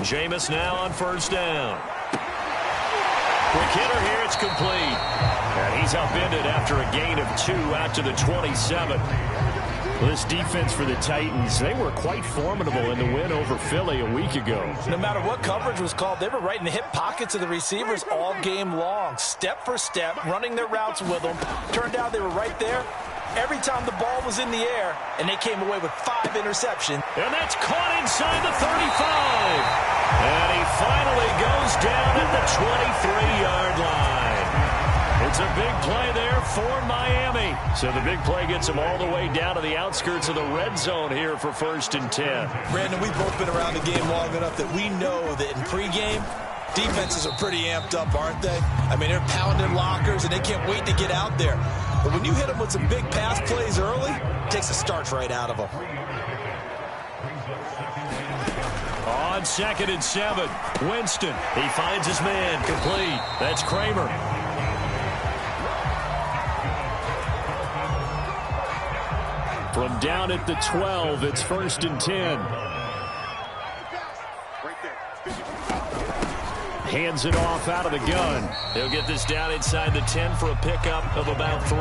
Jameis now on first down. Quick hitter here, it's complete. And he's upended after a gain of 2 out to the 27. Well, this defense for the Titans, they were quite formidable in the win over Philly a week ago. No matter what coverage was called, they were right in the hip pockets of the receivers all game long, step for step, running their routes with them. Turned out they were right there every time the ball was in the air, and they came away with 5 interceptions. And that's caught inside the 35. And he finally goes down at the 23-yard line. It's a big play there for Miami. So the big play gets them all the way down to the outskirts of the red zone here for 1st and 10. Brandon, we've both been around the game long enough that we know that in pregame, defenses are pretty amped up, aren't they? I mean, they're pounding lockers, and they can't wait to get out there. But when you hit them with some big pass plays early, it takes the starch right out of them. On 2nd and 7, Winston. He finds his man, complete. That's Kramer. From down at the 12, it's 1st and 10. Hands it off out of the gun. He'll get this down inside the 10 for a pickup of about 3.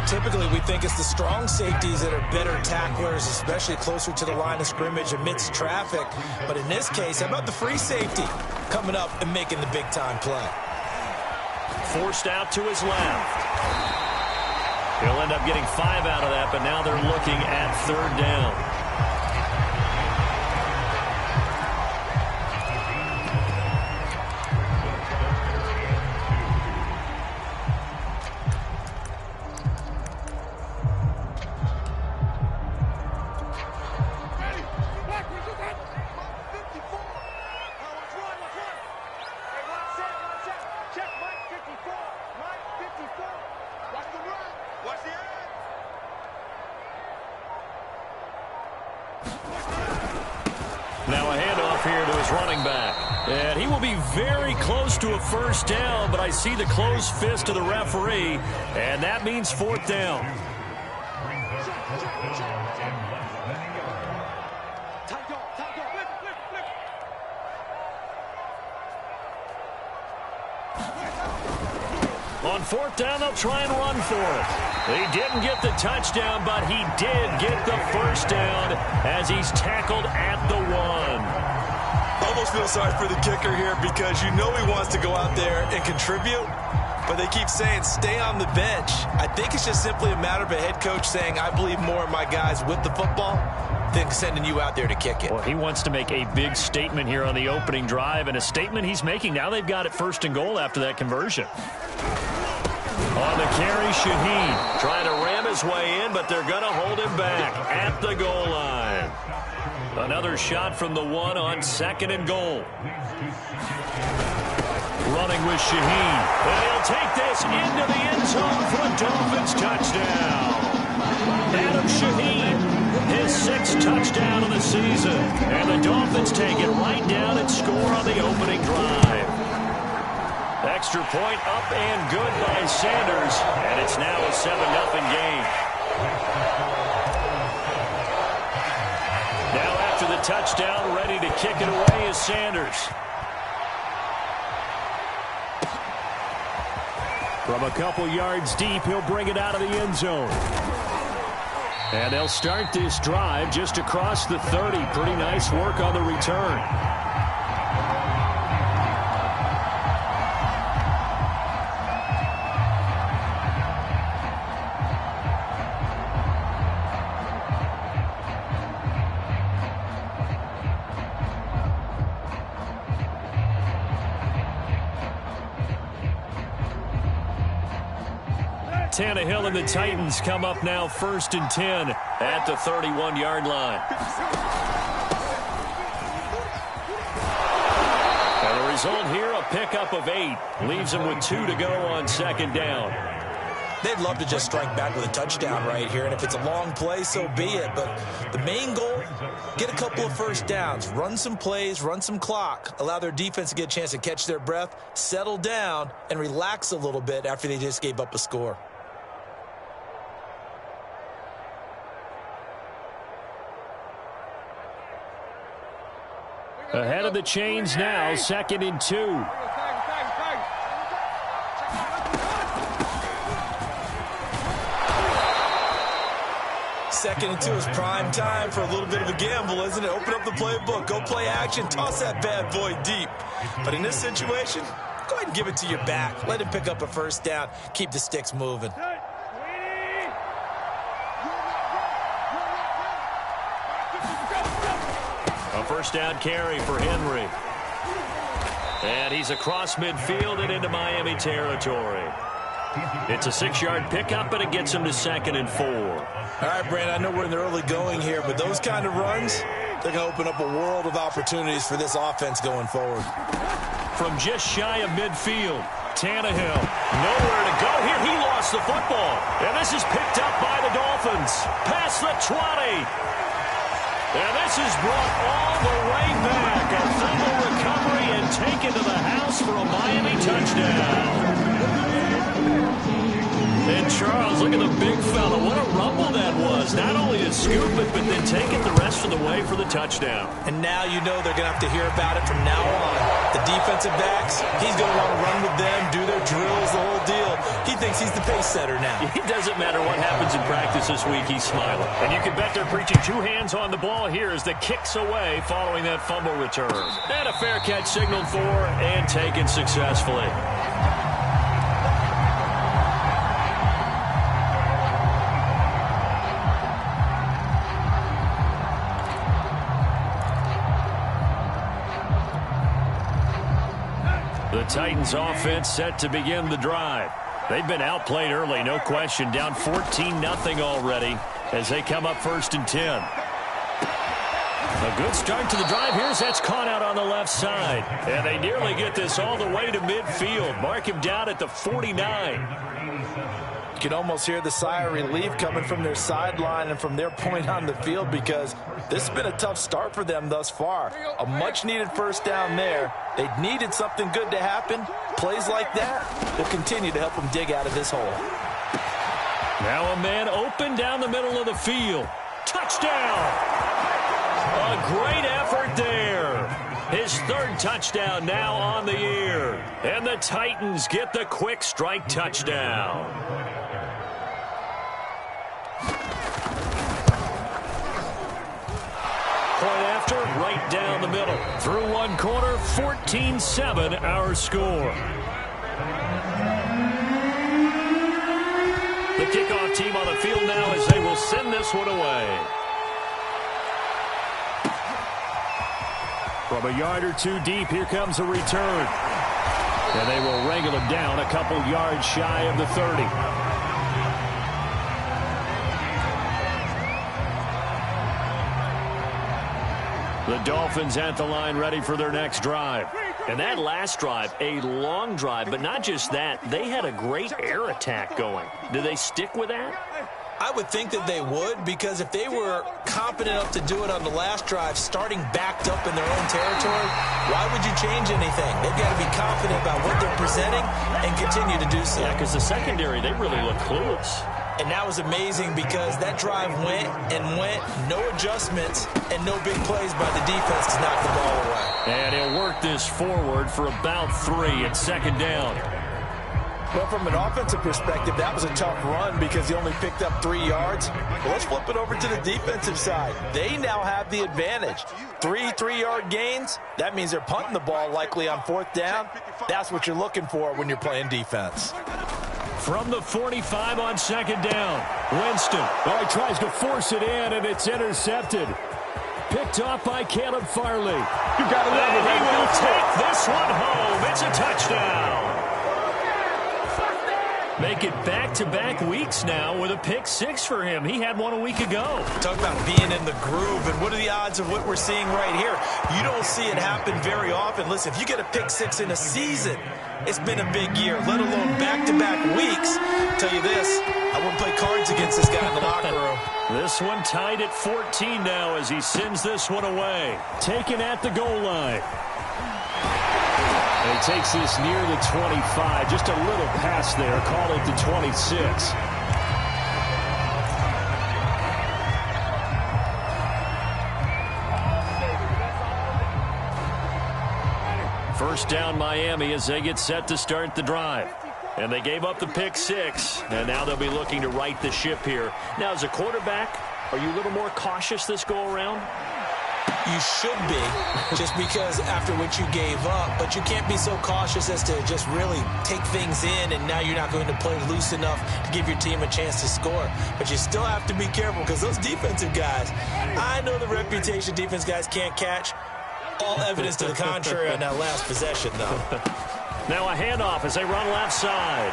Typically, we think it's the strong safeties that are better tacklers, especially closer to the line of scrimmage amidst traffic. But in this case, how about the free safety coming up and making the big-time play? Forced out to his left. He'll end up getting 5 out of that, but now they're looking at 3rd down. Now a handoff here to his running back. And he will be very close to a 1st down, but I see the closed fist of the referee, and that means 4th down. On 4th down, they'll try and run for it. He didn't get the touchdown, but he did get the 1st down as he's tackled at the 1. Almost feel sorry for the kicker here because you know he wants to go out there and contribute, but they keep saying stay on the bench. I think it's just simply a matter of a head coach saying I believe more in my guys with the football than sending you out there to kick it. Well, he wants to make a big statement here on the opening drive, and a statement he's making now they've got it 1st and goal after that conversion. On the carry, Shaheen trying to ram his way in, but they're going to hold him back at the goal line. Another shot from the 1 on 2nd and goal. Running with Shaheen. And he'll take this into the end zone for a Dolphins touchdown. Adam Shaheen, his 6th touchdown of the season. And the Dolphins take it right down and score on the opening drive. Extra point up and good by Sanders, and it's now a 7-0 game. Now after the touchdown, ready to kick it away is Sanders. From a couple yards deep, he'll bring it out of the end zone. And they'll start this drive just across the 30. Pretty nice work on the return. Tannehill and the Titans come up now 1st and 10 at the 31-yard line. And the result here, a pickup of 8. Leaves them with 2 to go on 2nd down. They'd love to just strike back with a touchdown right here, and if it's a long play, so be it. But the main goal, get a couple of 1st downs, run some plays, run some clock, allow their defense to get a chance to catch their breath, settle down, and relax a little bit after they just gave up a score. Ahead of the chains now, 2nd and 2. Second and 2 is prime time for a little bit of a gamble, isn't it? Open up the playbook, go play action, toss that bad boy deep. But in this situation, go ahead and give it to your back. Let him pick up a first down. Keep the sticks moving. A first down carry for Henry. And he's across midfield and into Miami territory. It's a 6-yard pickup, and it gets him to 2nd and 4. All right, Brandon, I know we're in the early going here, but those kind of runs, they're going to open up a world of opportunities for this offense going forward. From just shy of midfield, Tannehill, nowhere to go here. He lost the football, and this is picked up by the Dolphins. Past the 20. And this is brought all the way back. A fumble recovery and taken to the house for a Miami touchdown. And Charles, look at the big fella. What a rumble that was. Not only to scoop it, but then take it the rest of the way for the touchdown. And now you know they're going to have to hear about it from now on. The defensive backs, he's going to want to run with them, do their drills, the whole deal. He thinks he's the pace setter now. It doesn't matter what happens in practice this week, he's smiling. And you can bet they're preaching 2 hands on the ball here as the kick's away following that fumble return. And a fair catch signaled for and taken successfully. The Titans offense set to begin the drive. They've been outplayed early, no question. Down 14-0 already as they come up 1st and 10. A good start to the drive here as that's caught out on the left side. And they nearly get this all the way to midfield. Mark him down at the 49. You can almost hear the sigh of relief coming from their sideline and from their point on the field because this has been a tough start for them thus far. A much-needed first down there. They needed something good to happen. Plays like that will continue to help them dig out of this hole. Now a man open down the middle of the field. Touchdown! A great effort there. His 3rd touchdown now on the year. And the Titans get the quick strike touchdown. Point after, right down the middle. Through one quarter, 14-7 our score. The kickoff team on the field now as they will send this one away. From a yard or 2 deep, here comes a return. And they will wrangle him down a couple yards shy of the 30. The Dolphins at the line ready for their next drive. And that last drive, a long drive, but not just that. They had a great air attack going. Do they stick with that? I would think that they would, because if they were confident enough to do it on the last drive, starting backed up in their own territory, why would you change anything? They've got to be confident about what they're presenting and continue to do so. Yeah, because the secondary, they really look clueless. And that was amazing because that drive went and went, no adjustments, and no big plays by the defense to knock the ball away. And he'll work this forward for about 3 at 2nd down. Well, from an offensive perspective, that was a tough run because he only picked up 3 yards. Well, let's flip it over to the defensive side. They now have the advantage. 3 3-yard gains, that means they're punting the ball likely on 4th down. That's what you're looking for when you're playing defense. From the 45 on 2nd down, Winston. Oh, he tries to force it in, and it's intercepted. Picked off by Caleb Farley. You got to love it. He will take this one home. It's a touchdown. Make it back-to-back weeks now with a pick 6 for him. He had one a week ago. Talk about being in the groove, and what are the odds of what we're seeing right here? You don't see it happen very often. Listen, if you get a pick 6 in a season, it's been a big year, let alone back-to-back weeks. I'll tell you this, I wouldn't play cards against this guy in the locker room. This one tied at 14 now as he sends this one away. Taken at the goal line. And he takes this near the 25. Just a little pass there. Call it the 26. First down Miami as they get set to start the drive. And they gave up the pick 6, and now they'll be looking to right the ship here. Now, as a quarterback, are you a little more cautious this go-around? You should be, just because after what you gave up. But you can't be so cautious as to just really take things in, and now you're not going to play loose enough to give your team a chance to score. But you still have to be careful because those defensive guys, I know the reputation defense guys can't catch. All evidence to the contrary on that last possession, though. Now a handoff as they run left side.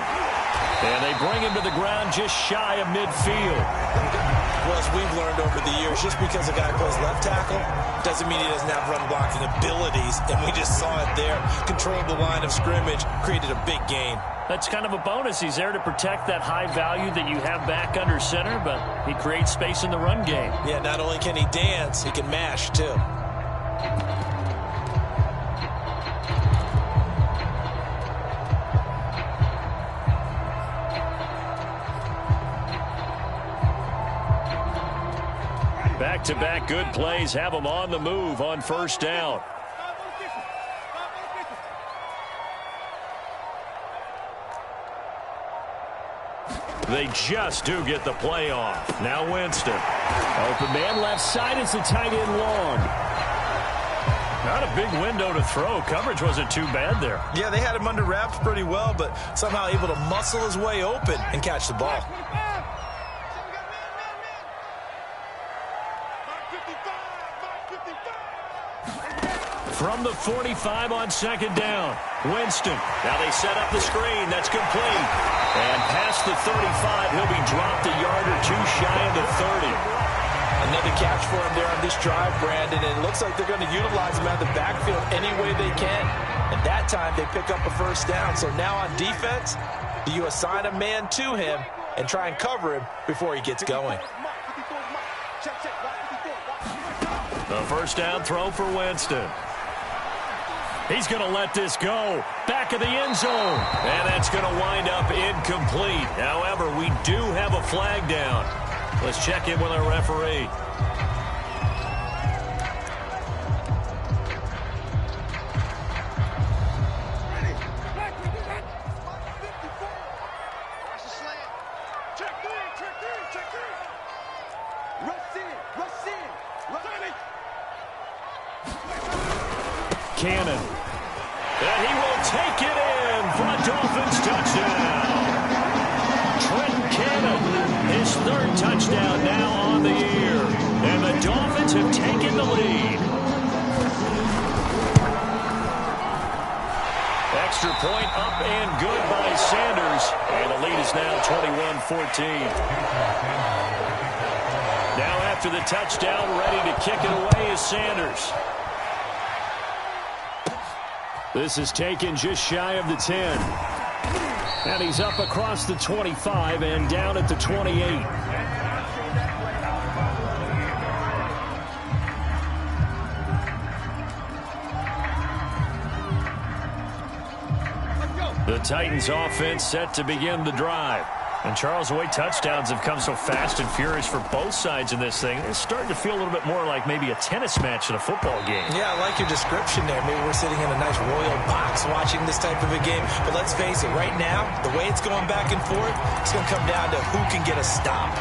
And they bring him to the ground just shy of midfield. Well, as we've learned over the years, just because a guy plays left tackle doesn't mean he doesn't have run blocking abilities. And we just saw it there. Controlled the line of scrimmage, created a big gain. That's kind of a bonus. He's there to protect that high value that you have back under center, but he creates space in the run game. Yeah, not only can he dance, he can mash, too. Back-to-back good plays have them on the move on first down. They just do get the play off. Now Winston. Open man left side as the tight end long. Not a big window to throw. Coverage wasn't too bad there. Yeah, they had him under wraps pretty well, but somehow able to muscle his way open and catch the ball. From the 45 on second down, Winston. Now they set up the screen. That's complete. And past the 35, he'll be dropped a yard or two shy of the 30. Another catch for him there on this drive, Brandon, and it looks like they're going to utilize him out of the backfield any way they can. And that time, they pick up a first down. So now on defense, do you assign a man to him and try and cover him before he gets going? The first down throw for Winston. He's going to let this go. Back of the end zone. And that's going to wind up incomplete. However, we do have a flag down. Let's check in with our referee. Cannon. And he will take it in for a Dolphins touchdown. Trenton Cannon, his third touchdown now on the year. And the Dolphins have taken the lead. Extra point up and good by Sanders. And the lead is now 21-14. Now after the touchdown, ready to kick it away is Sanders. This is taken just shy of the 10. And he's up across the 25 and down at the 28. The Titans offense set to begin the drive. And Charles, the way touchdowns have come so fast and furious for both sides in this thing, it's starting to feel a little bit more like maybe a tennis match in a football game. Yeah, I like your description there. Maybe we're sitting in a nice royal box watching this type of a game. But let's face it, right now, the way it's going back and forth, it's going to come down to who can get a stop.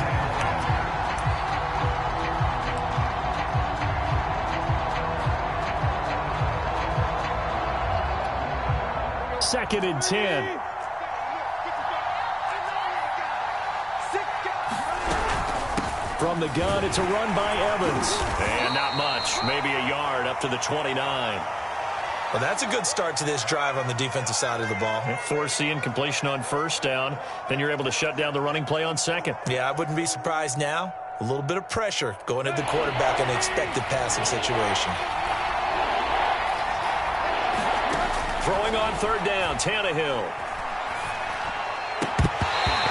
Second and 10. From the gun, it's a run by Evans. And not much. Maybe a yard up to the 29. Well, that's a good start to this drive on the defensive side of the ball. Force the incompletion on first down. Then you're able to shut down the running play on second. Yeah, I wouldn't be surprised now. A little bit of pressure going at the quarterback in an expected passing situation. Throwing on third down, Tannehill.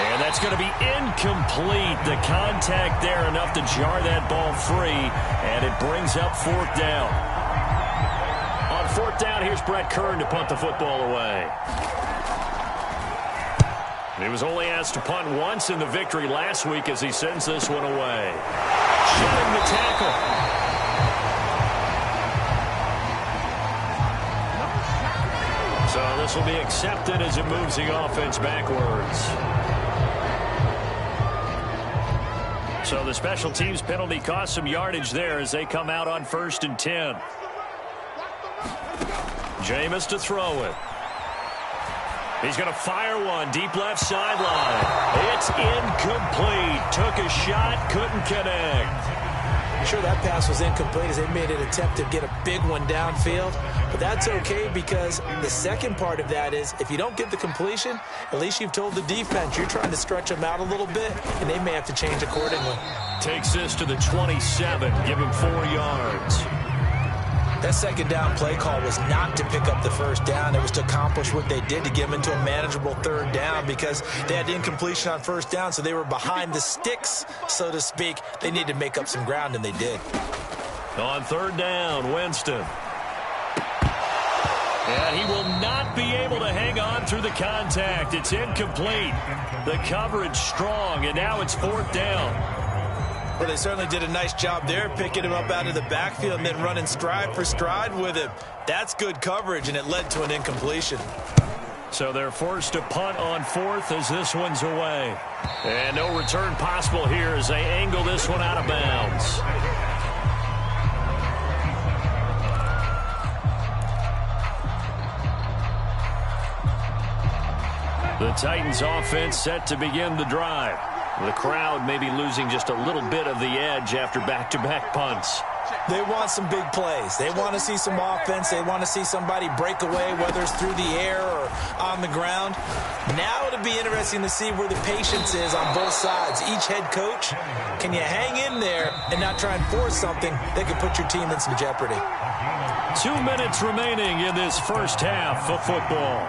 And that's going to be incomplete. The contact there enough to jar that ball free, and it brings up fourth down. On fourth down, here's Brett Kern to punt the football away. He was only asked to punt once in the victory last week as he sends this one away. Shedding the tackle. So this will be accepted as it moves the offense backwards. So the special teams penalty cost some yardage there as they come out on 1st and 10. Jameis to throw it. He's going to fire one deep left sideline. It's incomplete. Took a shot, couldn't connect. I'm sure that pass was incomplete as they made an attempt to get a big one downfield. But that's okay because the second part of that is if you don't get the completion, at least you've told the defense you're trying to stretch them out a little bit, and they may have to change accordingly. Takes this to the 27, give him 4 yards. That second down play call was not to pick up the first down. It was to accomplish what they did to get them into a manageable 3rd down because they had incompletion on 1st down, so they were behind the sticks, so to speak. They needed to make up some ground, and they did. On 3rd down, Winston. And he will not be able to hang on through the contact. It's incomplete. The coverage strong, and now it's 4th down. Well, they certainly did a nice job there, picking him up out of the backfield and then running stride for stride with him. That's good coverage, and it led to an incompletion. So they're forced to punt on 4th as this one's away. And no return possible here as they angle this one out of bounds. The Titans offense set to begin the drive. The crowd may be losing just a little bit of the edge after back-to-back punts. They want some big plays. They want to see some offense. They want to see somebody break away, whether it's through the air or on the ground. Now it'll be interesting to see where the patience is on both sides. Each head coach, can you hang in there and not try and force something that could put your team in some jeopardy? 2 minutes remaining in this first half of football.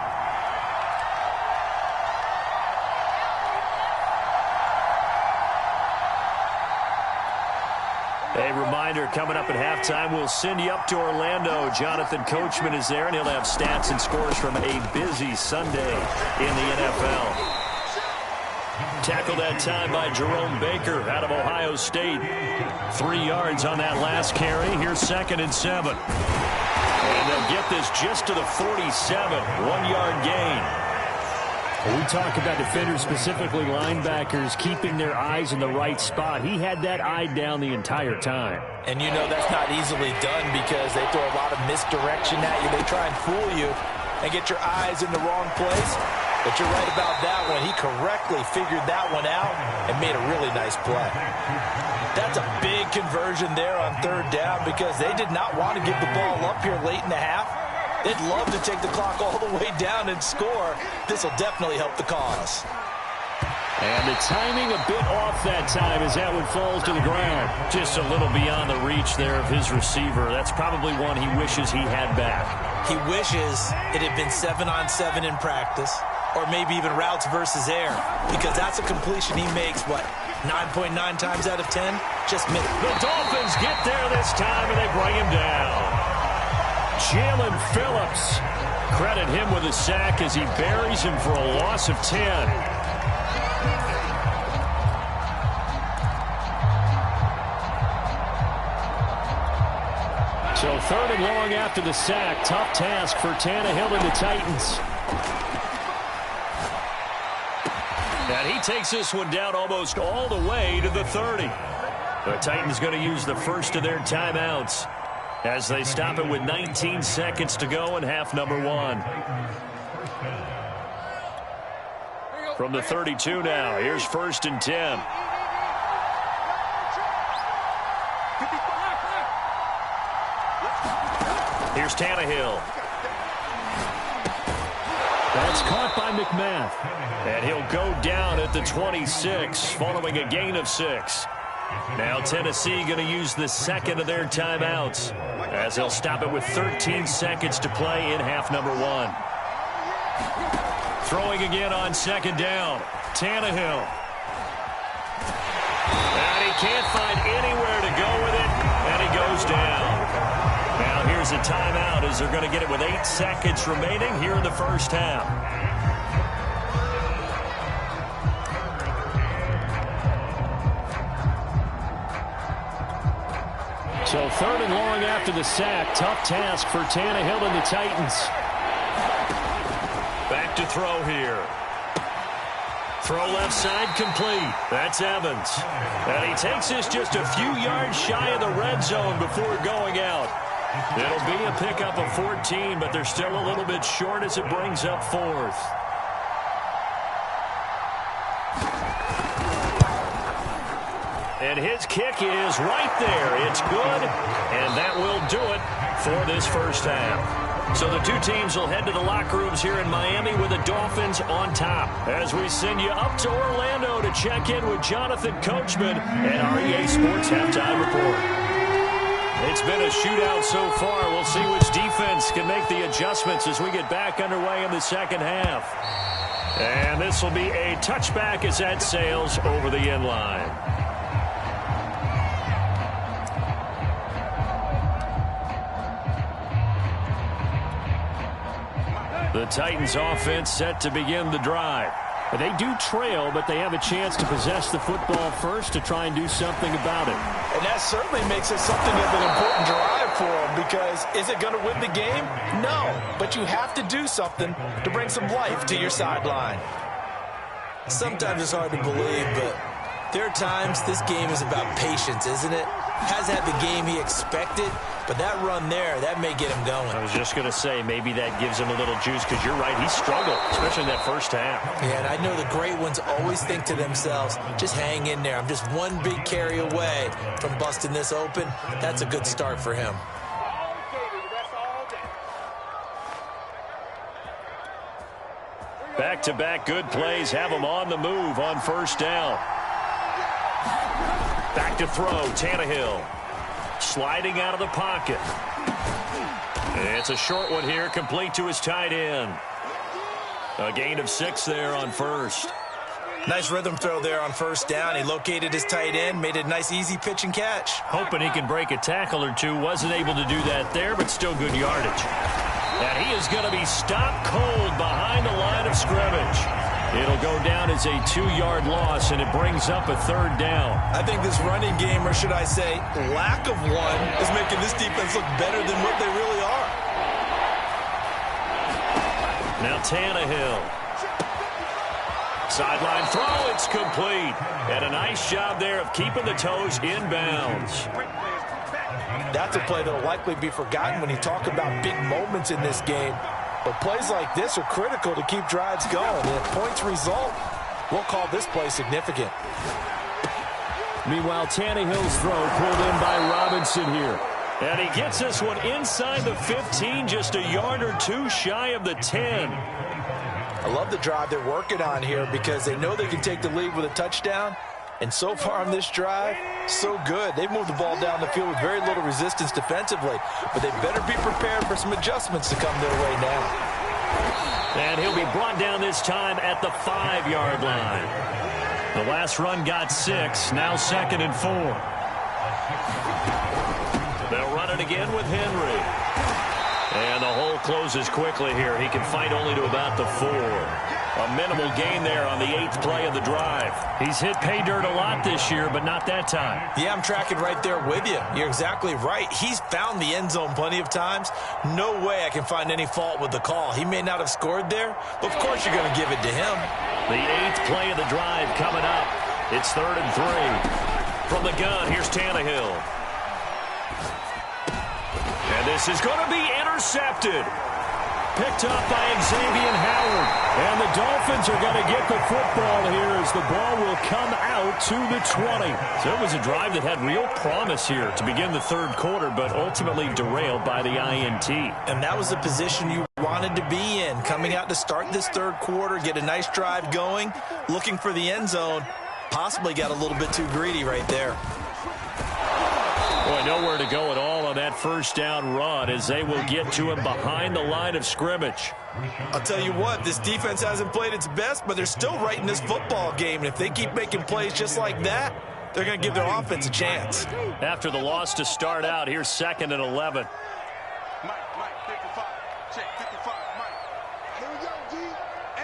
A reminder, coming up at halftime, we'll send you up to Orlando. Jonathan Coachman is there, and he'll have stats and scores from a busy Sunday in the NFL. Tackled that time by Jerome Baker out of Ohio State. 3 yards on that last carry. Here's 2nd and 7. And they'll get this just to the 47. 1-yard gain. We talk about defenders, specifically linebackers, keeping their eyes in the right spot. He had that eye down the entire time. And you know that's not easily done because they throw a lot of misdirection at you. They try and fool you and get your eyes in the wrong place. But you're right about that one. He correctly figured that one out and made a really nice play. That's a big conversion there on 3rd down because they did not want to give the ball up here late in the half. They'd love to take the clock all the way down and score. This will definitely help the cause. And the timing a bit off that time as that one falls to the ground. Just a little beyond the reach there of his receiver. That's probably one he wishes he had back. He wishes it had been 7-on-7 in practice, or maybe even routes versus air, because that's a completion he makes, what, 9.9 times out of 10? Just missed. The Dolphins get there this time, and they bring him down. Jalen Phillips, credit him with a sack as he buries him for a loss of 10. So 3rd and long after the sack. Tough task for Tannehill and the Titans. And he takes this one down almost all the way to the 30. The Titans going to use the first of their timeouts as they stop it with 19 seconds to go in half number 1. From the 32 now, here's 1st and 10. Here's Tannehill. That's caught by McMath. And he'll go down at the 26 following a gain of 6. Now Tennessee going to use the second of their timeouts as they'll stop it with 13 seconds to play in half number 1. Throwing again on 2nd down. Tannehill. And he can't find anywhere to go with it, and he goes down. Now here's a timeout as they're going to get it with 8 seconds remaining here in the first half. So 3rd and long after the sack. Tough task for Tannehill and the Titans. back to throw here. Throw left side complete. That's Evans. And he takes this just a few yards shy of the red zone before going out. It'll be a pickup of 14, but they're still a little bit short as it brings up 4th. And his kick is right there. It's good, and that will do it for this first half. So the two teams will head to the locker rooms here in Miami with the Dolphins on top. As we send you up to Orlando to check in with Jonathan Coachman and our EA Sports Halftime Report. It's been a shootout so far. We'll see which defense can make the adjustments as we get back underway in the second half. And this will be a touchback as that sails over the end line. The Titans offense set to begin the drive. They do trail, but they have a chance to possess the football first to try and do something about it. And that certainly makes it something of an important drive for them, because is it going to win the game? No, but you have to do something to bring some life to your sideline. Sometimes it's hard to believe, but there are times this game is about patience, isn't it? Hasn't had the game he expected, but that run there, that may get him going. I was just going to say, maybe that gives him a little juice, because you're right, he struggled, especially in that first half. Yeah, and I know the great ones always think to themselves, just hang in there. I'm just one big carry away from busting this open. That's a good start for him. Back-to-back good plays have him on the move on first down. Back to throw, Tannehill. Sliding out of the pocket. It's a short one here, complete to his tight end. A gain of 6 there on first. Nice rhythm throw there on first down. He located his tight end, made a nice easy pitch and catch. Hoping he can break a tackle or two. Wasn't able to do that there, but still good yardage. And he is going to be stopped cold behind the line of scrimmage. It'll go down as a 2-yard loss, and it brings up a 3rd down. I think this running game, or should I say lack of one, is making this defense look better than what they really are. Now Tannehill. Sideline throw, it's complete. And a nice job there of keeping the toes in bounds. That's a play that will likely be forgotten when you talk about big moments in this game. But plays like this are critical to keep drives going. And if points result, we'll call this play significant. Meanwhile, Tannehill's throw pulled in by Robinson here. And he gets this one inside the 15, just a yard or two shy of the 10. I love the drive they're working on here, because they know they can take the lead with a touchdown. And so far on this drive, so good. They've moved the ball down the field with very little resistance defensively, but they better be prepared for some adjustments to come their way now. And he'll be brought down this time at the 5-yard line. The last run got 6, now 2nd and 4. They'll run it again with Henry. And the hole closes quickly here. He can fight only to about the 4. A minimal gain there on the 8th play of the drive. He's hit pay dirt a lot this year, but not that time. Yeah, I'm tracking right there with you. You're exactly right. He's found the end zone plenty of times. No way I can find any fault with the call. He may not have scored there, but of course you're going to give it to him. The 8th play of the drive coming up. It's 3rd and 3. From the gun, here's Tannehill. And this is going to be intercepted. Picked up by Xavier Howard. And the Dolphins are going to get the football here as the ball will come out to the 20. So it was a drive that had real promise here to begin the 3rd quarter, but ultimately derailed by the INT. And that was the position you wanted to be in. Coming out to start this 3rd quarter, get a nice drive going, looking for the end zone. Possibly got a little bit too greedy right there. Boy, nowhere to go at all on that first down run as they will get to him behind the line of scrimmage. I'll tell you what, this defense hasn't played its best, but they're still right in this football game. And if they keep making plays just like that, they're going to give their offense a chance. After the loss to start out, here's 2nd and 11. Mike, 55. Check, 55, Mike. Here we go, G.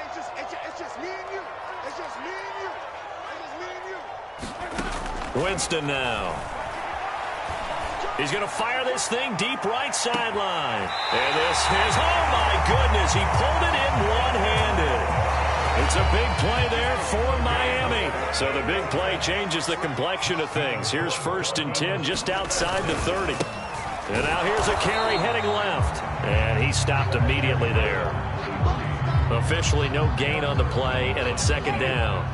It's just me and you. It's just me and you. It's just me and you. Winston now. He's going to fire this thing deep right sideline. And this is, oh my goodness, he pulled it in one-handed. It's a big play there for Miami. So the big play changes the complexion of things. Here's 1st and 10 just outside the 30. And now here's a carry heading left. And he stopped immediately there. Officially no gain on the play, and it's 2nd down.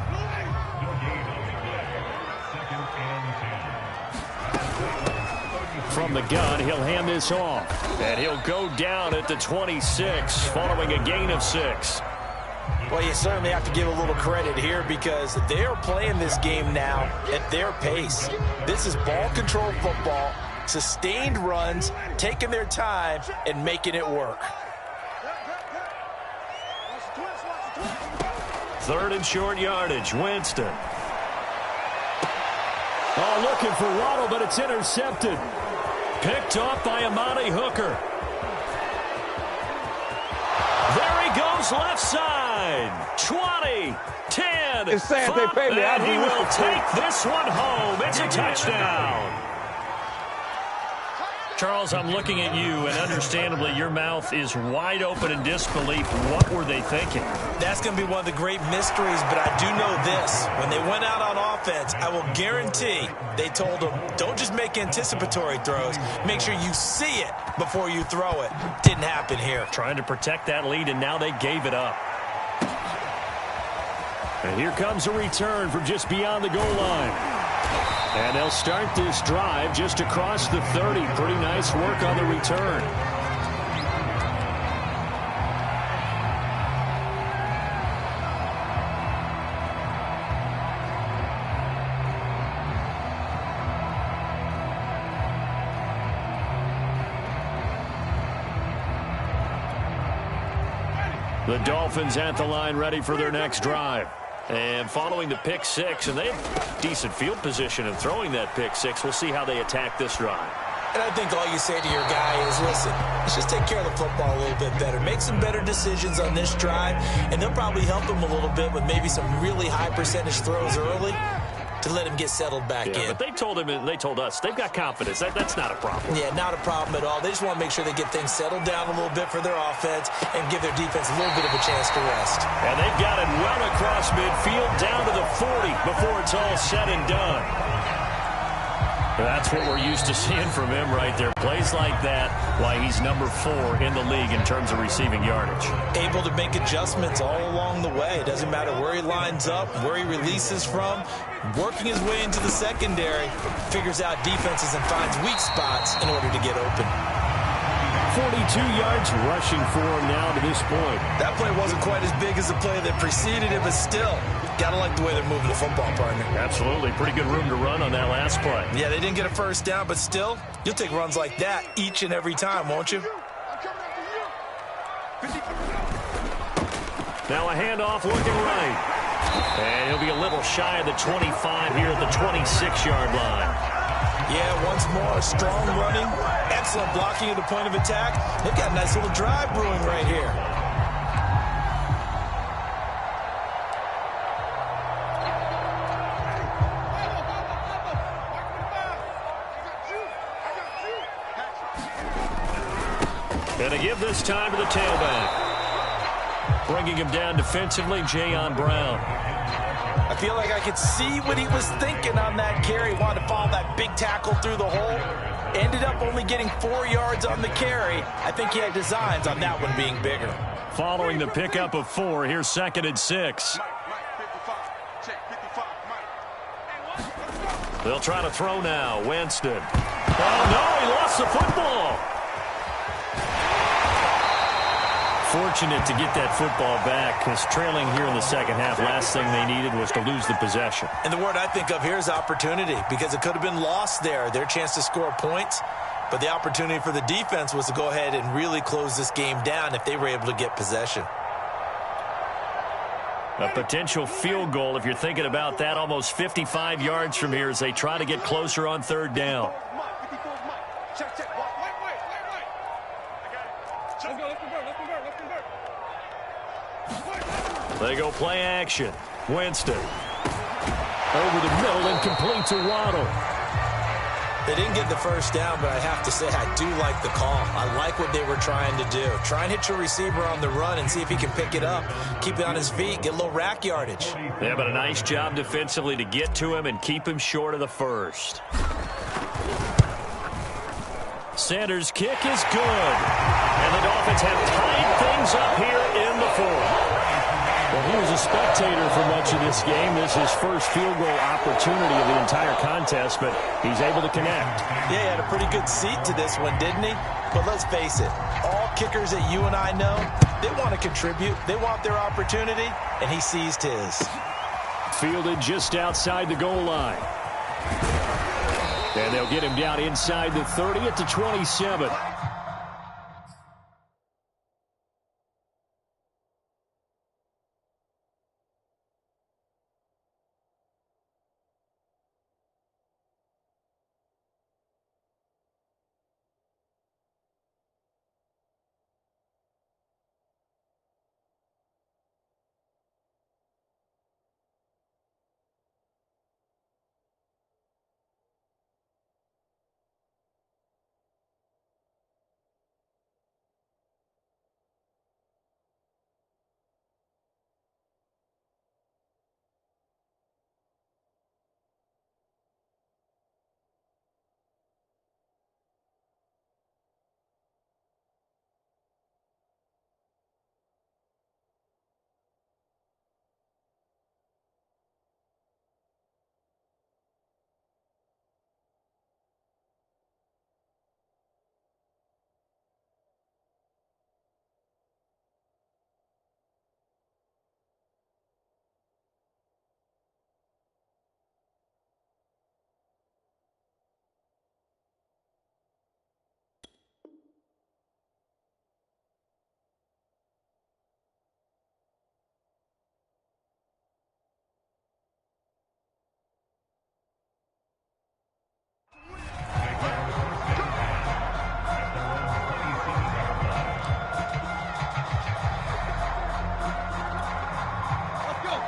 From the gun, he'll hand this off. And he'll go down at the 26 following a gain of 6. Well, you certainly have to give a little credit here because they're playing this game now at their pace. This is ball control football, sustained runs, taking their time, and making it work. 3rd and short yardage, Winston. Oh, looking for Waddle, but it's intercepted. Picked off by Amani Hooker. There he goes left side. 20, 10, It's sad 5, they pay me. and he will take this one home. It's a touchdown. Charles, I'm looking at you, and understandably, your mouth is wide open in disbelief. What were they thinking? That's going to be one of the great mysteries, but I do know this. When they went out on offense, I will guarantee they told them, don't just make anticipatory throws. Make sure you see it before you throw it. Didn't happen here. Trying to protect that lead, and now they gave it up. And here comes a return from just beyond the goal line. And they'll start this drive just across the 30. Pretty nice work on the return. The Dolphins at the line ready for their next drive. And following the pick 6, and they have decent field position in throwing that pick 6. We'll see how they attack this drive. And I think all you say to your guy is, listen, let's just take care of the football a little bit better. Make some better decisions on this drive, and they'll probably help him a little bit with maybe some really high percentage throws early to let him get settled back in. But they told him, and they told us, they've got confidence. That's not a problem. Yeah, not a problem at all. They just want to make sure they get things settled down a little bit for their offense and give their defense a little bit of a chance to rest. And they've got it well across midfield down to the 40 before it's all said and done. That's what we're used to seeing from him right there. Plays like that, why he's number 4 in the league in terms of receiving yardage. Able to make adjustments all along the way. It doesn't matter where he lines up, where he releases from. Working his way into the secondary, figures out defenses and finds weak spots in order to get open. 42 yards rushing for him now to this point. That play wasn't quite as big as the play that preceded it, but still, gotta like the way they're moving the football, partner. Absolutely. Pretty good room to run on that last play. Yeah, they didn't get a first down, but still, you'll take runs like that each and every time, won't you? Now a handoff looking right. And he'll be a little shy of the 25 here at the 26-yard line. Yeah, once more, strong running, excellent blocking at the point of attack. They've got a nice little drive brewing right here. Gonna give this time to the tailback. Bringing him down defensively, Jayon Brown. I feel like I could see what he was thinking on that carry. Wanted to follow that big tackle through the hole. Ended up only getting 4 yards on the carry. I think he had designs on that one being bigger. Following the pickup of 4, here's 2nd and 6. They'll try to throw now. Winston. Oh, no, he lost the football. Fortunate to get that football back, because trailing here in the second half, last thing they needed was to lose the possession. And the word I think of here is opportunity, because it could have been lost there, their chance to score points. But the opportunity for the defense was to go ahead and really close this game down if they were able to get possession. A potential field goal, if you're thinking about that, almost 55 yards from here as they try to get closer on 3rd down. They go play action. Winston. Over the middle and complete to Waddle. They didn't get the first down, but I have to say I do like the call. I like what they were trying to do. Try and hit your receiver on the run and see if he can pick it up, keep it on his feet, get a little rack yardage. Yeah, but a nice job defensively to get to him and keep him short of the first. Sanders' kick is good. And the Dolphins have tied things up here in the fourth. Well, he was a spectator for much of this game. This is his first field goal opportunity of the entire contest, but he's able to connect. Yeah, he had a pretty good seat to this one, didn't he? But let's face it, all kickers that you and I know, they want to contribute. They want their opportunity, and he seized his. Fielded just outside the goal line. And they'll get him down inside the 30 at the 27.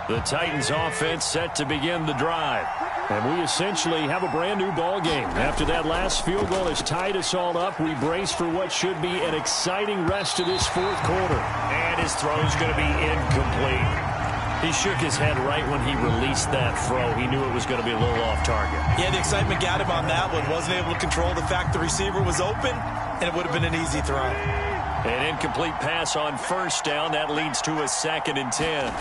The Titans offense set to begin the drive. And we essentially have a brand new ball game. After that last field goal has tied us all up, we brace for what should be an exciting rest of this fourth quarter. And his throw's going to be incomplete. He shook his head right when he released that throw. He knew it was going to be a little off target. Yeah, the excitement got him on that one. Wasn't able to control the fact the receiver was open, and it would have been an easy throw. An incomplete pass on first down. That leads to a 2nd and 10.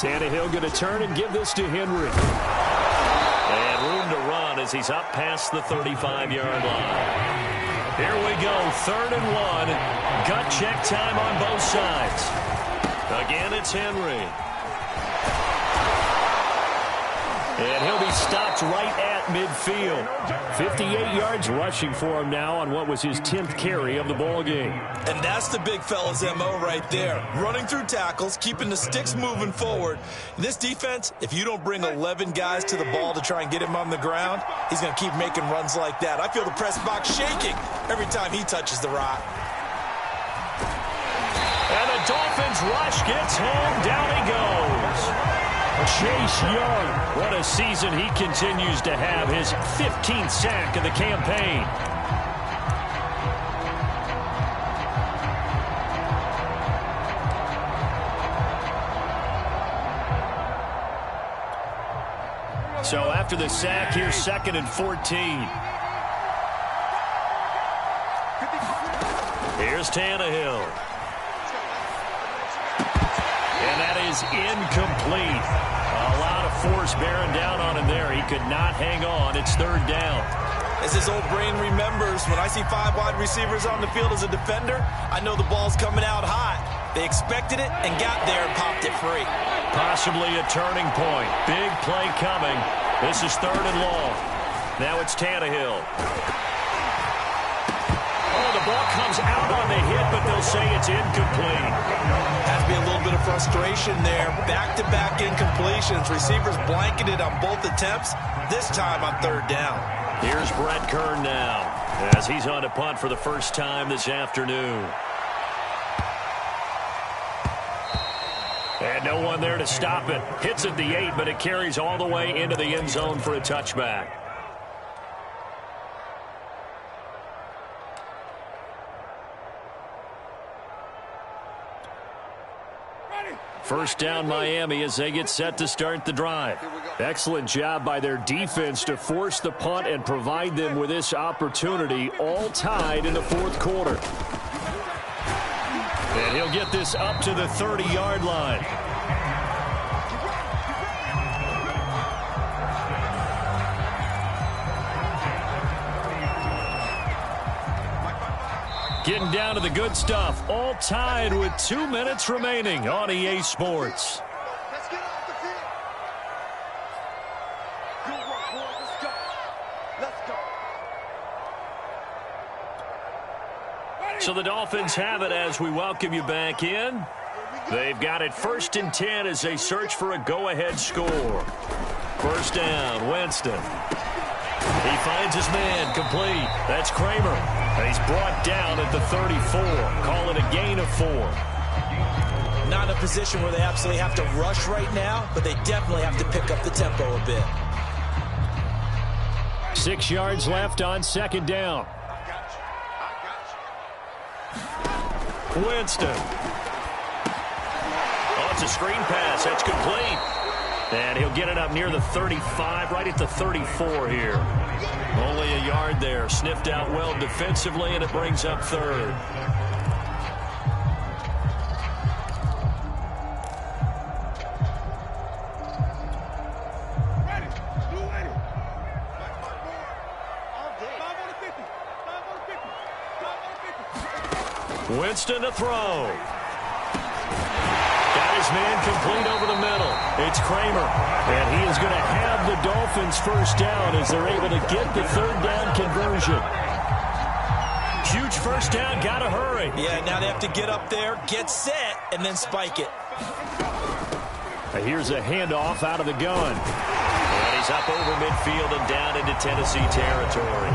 Tannehill going to turn and give this to Henry. And room to run as he's up past the 35-yard line. Here we go, 3rd and 1. Gut check time on both sides. Again, it's Henry. And he'll be stopped right at midfield. 58 yards rushing for him now on what was his 10th carry of the ball game. And that's the big fella's MO right there. Running through tackles, keeping the sticks moving forward. This defense, if you don't bring 11 guys to the ball to try and get him on the ground, he's going to keep making runs like that. I feel the press box shaking every time he touches the rock. And the Dolphins rush gets home. Down he goes. Chase Young. What a season he continues to have. His 15th sack of the campaign. So after the sack, here's 2nd and 14. Here's Tannehill. And that is incomplete. A lot of force bearing down on him there. He could not hang on. It's 3rd down. As his old brain remembers, when I see 5 wide receivers on the field as a defender, I know the ball's coming out hot. They expected it and got there and popped it free. Possibly a turning point. Big play coming. This is 3rd and long. Now it's Tannehill. Oh, the ball comes out on the hit, but they'll say it's incomplete. Has to be a little bit of frustration there. Back-to-back incompletions. Receivers blanketed on both attempts, this time on 3rd down. Here's Brett Kern now, as he's on to punt for the first time this afternoon. And no one there to stop it. Hits at the 8, but it carries all the way into the end zone for a touchback. First down Miami as they get set to start the drive. Excellent job by their defense to force the punt and provide them with this opportunity, all tied in the fourth quarter. And he'll get this up to the 30-yard line. Getting down to the good stuff, all tied with 2 minutes remaining on EA Sports. Let's get off the field. Good work, boys. Let's go. Let's go. So the Dolphins have it as we welcome you back in. They've got it 1st and 10 as they search for a go-ahead score. First down, Winston. He finds his man, complete. That's Kramer. And he's brought down at the 34. Call it a gain of 4. Not in a position where they absolutely have to rush right now, but they definitely have to pick up the tempo a bit. 6 yards left on 2nd down. Winston. Oh, it's a screen pass. That's complete. And he'll get it up near the 35, right at the 34 here. Only a yard there. Sniffed out well defensively, and it brings up 3rd. Winston to throw. Got his man complete over the middle. It's Kramer. And he is going to have the Dolphins first down as they're able to get the 3rd down conversion. Huge first down. Got to hurry. Yeah, now they have to get up there, get set, and then spike it. Here's a handoff out of the gun. And he's up over midfield and down into Tennessee territory.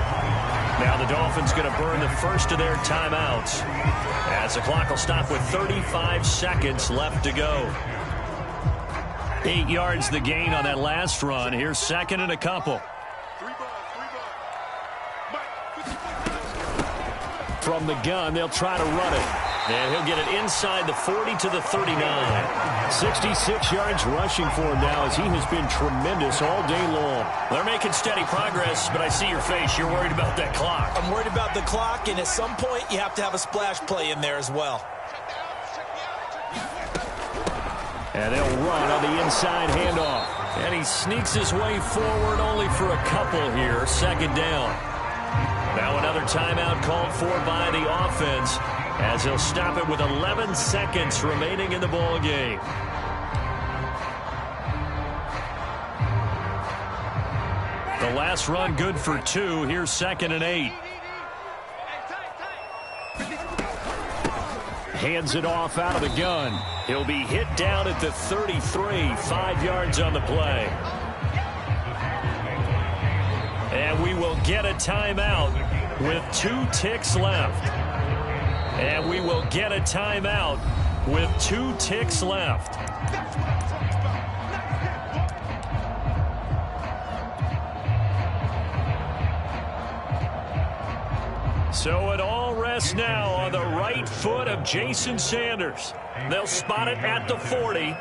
Now the Dolphins going to burn the first of their timeouts as the clock will stop with 35 seconds left to go. 8 yards the gain on that last run. Here's 2nd and a couple. From the gun, they'll try to run it. And he'll get it inside the 40 to the 39. 66 yards rushing for him now as he has been tremendous all day long. They're making steady progress, but I see your face. You're worried about that clock. I'm worried about the clock, and at some point you have to have a splash play in there as well. And they'll run on the inside handoff. And he sneaks his way forward only for a couple here. 2nd down. Now another timeout called for by the offense as he'll stop it with 11 seconds remaining in the ball game. The last run good for 2. Here's 2nd and 8. Hands it off out of the gun. He'll be hit down at the 33. 5 yards on the play. And we will get a timeout with 2 ticks left. And we will get a timeout with 2 ticks left. So it all rests now on the right foot of Jason Sanders. They'll spot it at the 40.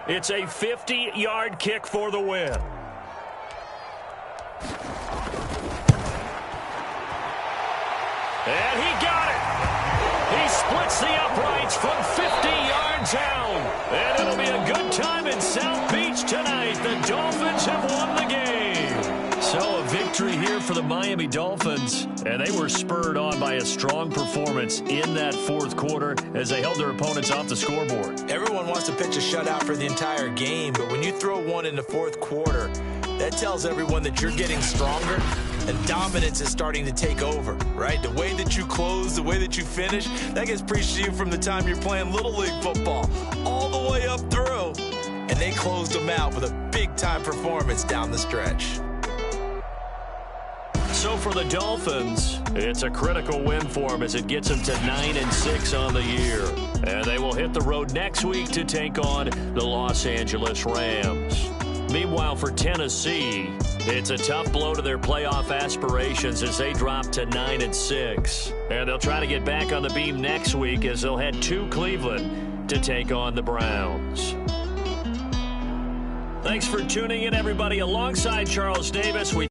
It's a 50-yard kick for the win. And he got it. He splits the uprights from 50 yards out. And it'll be a good time in South Beach tonight. The Dolphins have won the game. So a victory here for the Miami Dolphins. And they were spurred on by a strong performance in that 4th quarter as they held their opponents off the scoreboard. Everyone wants to pitch a shutout for the entire game, but when you throw one in the 4th quarter, that tells everyone that you're getting stronger and dominance is starting to take over, right? The way that you close, the way that you finish, that gets preached to you from the time you're playing Little League football all the way up through. And they closed them out with a big-time performance down the stretch. So for the Dolphins, it's a critical win for them as it gets them to 9-6 on the year. And they will hit the road next week to take on the Los Angeles Rams. Meanwhile, for Tennessee, it's a tough blow to their playoff aspirations as they drop to 9-6. And they'll try to get back on the beam next week as they'll head to Cleveland to take on the Browns. Thanks for tuning in, everybody. Alongside Charles Davis, we